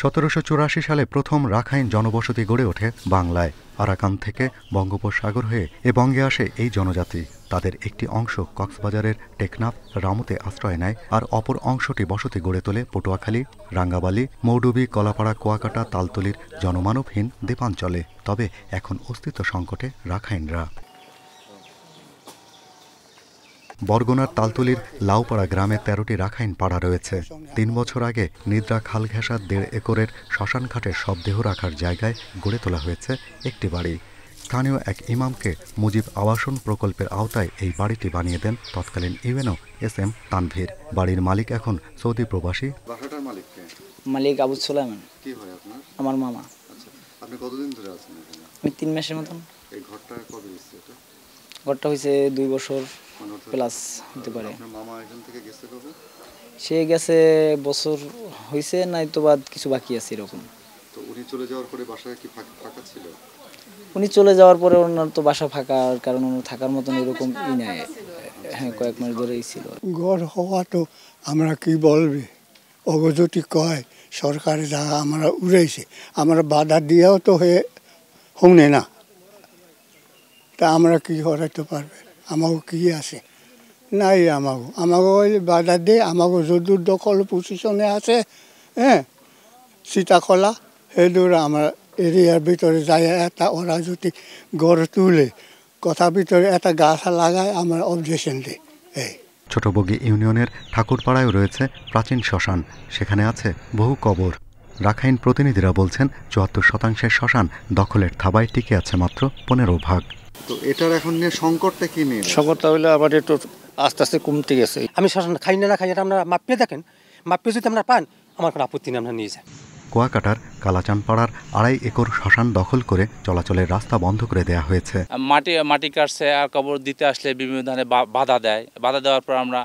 1784 সালে প্রথম রাখাইন জনবসতি গড়ে ওঠে বাংলায়। আরাকান থেকে বঙ্গোপসাগর হয়ে এ বঙ্গে আসে এই জনজাতি। তাদের একটি অংশ কক্সবাজারের টেকনাফ, রামুতে আশ্রয় নেয়, আর অপর অংশটি বসতি গড়ে তোলে পটুয়াখালী, রাঙ্গাবালী, মৌডুবি, কলাপাড়া, কুয়াকাটা, তালতলির জনমানবহীন দ্বীপাঞ্চলে। তবে এখন অস্তিত্ব সংকটে রাখাইনরা। বরগুনার তালতলির লাউপাড়া গ্রামে ১৩টি রাখাইন পাড়া রয়েছে। ৩ বছর আগে নিদ্রা খাল ঘেঁষা ১.৫ একরের শ্মশানঘাটের সব দেহ রাখার জায়গায় গড়ে তোলা হয়েছে একটি বাড়ি। স্থানীয় এক ইমামকে মুজিব আবাসন প্রকল্পের আওতায় এই বাড়িটি বানিয়ে দেন তৎকালীন ইউএনও SM তানভীর। বাড়ির মালিক এখন সৌদি প্রবাসী। বাসাটার মালিক কে? মালিক আবু সুলাইমান। কি হয় আপনার? আমার মামা। আচ্ছা, আপনি কতদিন ধরে আছেন এখানে? আমি 3 মাসের মতন। এই ঘরটা কবে হইছে এটা? ঘরটা হইছে 2 বছর প্লাস হতে পারে। আপনার মামা এখান থেকে গেছে কবে? সে গেছে বছর হইছে, নাই তো বাদ কিছু বাকি আছে এরকম। তো উনি চলে যাওয়ার পরে বাসায় কি ফাঁকা ছিল? উনি চলে যাওয়ার পরে ওনার তো বাসা ফাঁকা, কারণ ওনার থাকার মতন এরকম নাই। হ্যাঁ, কয়েক মাস ধরেই ছিল। ঘর হওয়া তো আমরা কি বলবে, অগজটি কয় সরকারের জায়গা আমরা উড়াইছে, আমরা বাধা দিয়েও তো হয়ে শুনে না, তা আমরা কি করাইতে পারবে? আমাকে কি আছে নাই, আমাকে ওই বাধা দিয়ে আমাকে যদুর দখল পজিশনে আছে, হ্যাঁ, সীতাকলা সেদূর আমরা এরিয়ার ভিতরে যাই, একটা ওরা যদি গড় তুলে কথা ভিতরে একটা গাছ লাগায় আমরা অবজেকশন দিই। এই ছোটবগি ইউনিয়নের ঠাকুরপাড়ায় রয়েছে প্রাচীন শ্মশান, সেখানে আছে বহু কবর। রাখাইন প্রতিনিধিরা বলছেন ৭৪% শ্মশান দখলের থাবায় টিকে আছে মাত্র 15%। তো এটার এখন নিয়ে সংকটটা কি নিয়ে? সংকটটা হইলে আবার একটু আস্তে আস্তে কমতে গেছে। আমি শ্মশান খাই না খাই, এটা আপনারা মাপিয়ে দেখেন, মাপিয়ে যদি আপনারা পান আমার কোনো আপত্তি নেই, আমরা নিয়ে যাই। কুয়াকাটার কালাচানপাড়ার 2.5 একর শ্মশান দখল করে চলাচলের রাস্তা বন্ধ করে দেওয়া হয়েছে। মাটি কাটছে, আর কবর দিতে আসলে বিভিন্ন ধরনের বাধা দেয়। বাধা দেওয়ার পর আমরা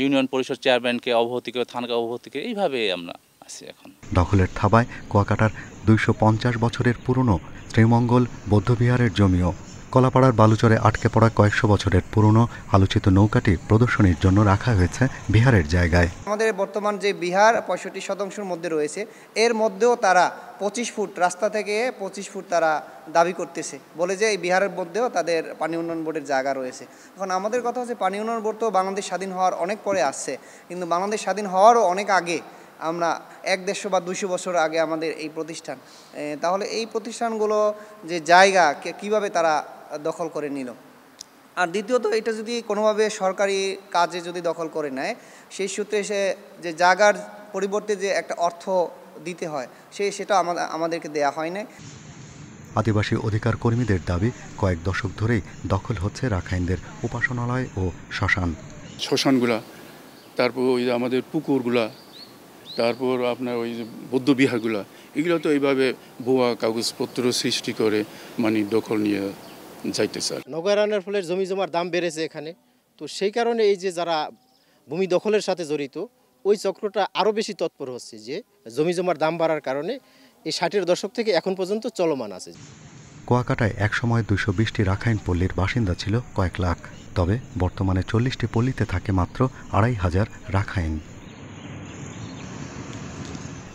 ইউনিয়ন পরিষদ চেয়ারম্যানকে অবহিত করে, থানাকে অবহিত করে, এইভাবে আমরা আছি এখন। দখলের থাবায় কুয়াকাটার 250 বছরের পুরনো শ্রীমঙ্গল বৌদ্ধবিহারের জমিও। কলাপাড়ার বালুচরে আটকে পড়া কয়েকশো বছরের পুরনো আলোচিত নৌকাটি প্রদর্শনীর জন্য রাখা হয়েছে বিহারের জায়গায়। আমাদের বর্তমান যে বিহার 65% মধ্যে রয়েছে, এর মধ্যেও তারা 25 ফুট রাস্তা থেকে 25 ফুট তারা দাবি করতেছে, বলে যে এই বিহারের মধ্যেও তাদের পানি উন্নয়ন বোর্ডের জায়গা রয়েছে। এখন আমাদের কথা হচ্ছে, পানি উন্নয়ন বোর্ড তো বাংলাদেশ স্বাধীন হওয়ার অনেক পরে আসছে, কিন্তু বাংলাদেশ স্বাধীন হওয়ারও অনেক আগে, আমরা 100 বা 200 বছর আগে আমাদের এই প্রতিষ্ঠান। তাহলে এই প্রতিষ্ঠানগুলো যে জায়গা কিভাবে তারা দখল করে নিল? আর দ্বিতীয়ত, এটা যদি কোনোভাবে সরকারি কাজে যদি দখল করে নেয়, সেই সূত্রে সে যে জায়গার পরিবর্তে যে একটা অর্থ দিতে হয়, সেটা আমাদেরকে দেয়া হয় না। আদিবাসী অধিকার কর্মীদের দাবি, কয়েক দশক ধরেই দখল হচ্ছে রাখাইনদের উপাসনালয় ও শ্মশানগুলা, তারপর ওই আমাদের পুকুরগুলা, তারপর আপনার ওই যে বৌদ্ধ বিহারগুলা, এগুলো তো এইভাবে ভুয়া কাগজপত্র সৃষ্টি করে মানে দখল নিয়ে যাইতে চায়। নগরায়নের ফলে জমি জমার দাম বেড়েছে এখানে, তো সেই কারণে এই যে যারা ভূমি দখলের সাথে জড়িত, ওই চক্রটা আরও বেশি তৎপর হচ্ছে, যে জমি জমার দাম বাড়ার কারণে এই 60-এর দশক থেকে এখন পর্যন্ত চলমান আছে। কুয়াকাটায় একসময় 220টি রাখাইন পল্লীর বাসিন্দা ছিল কয়েক লাখ, তবে বর্তমানে 40টি পল্লীতে থাকে মাত্র 2500 Rakhine.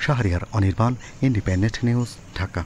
Shahriar Anirban, independent news, Dhaka.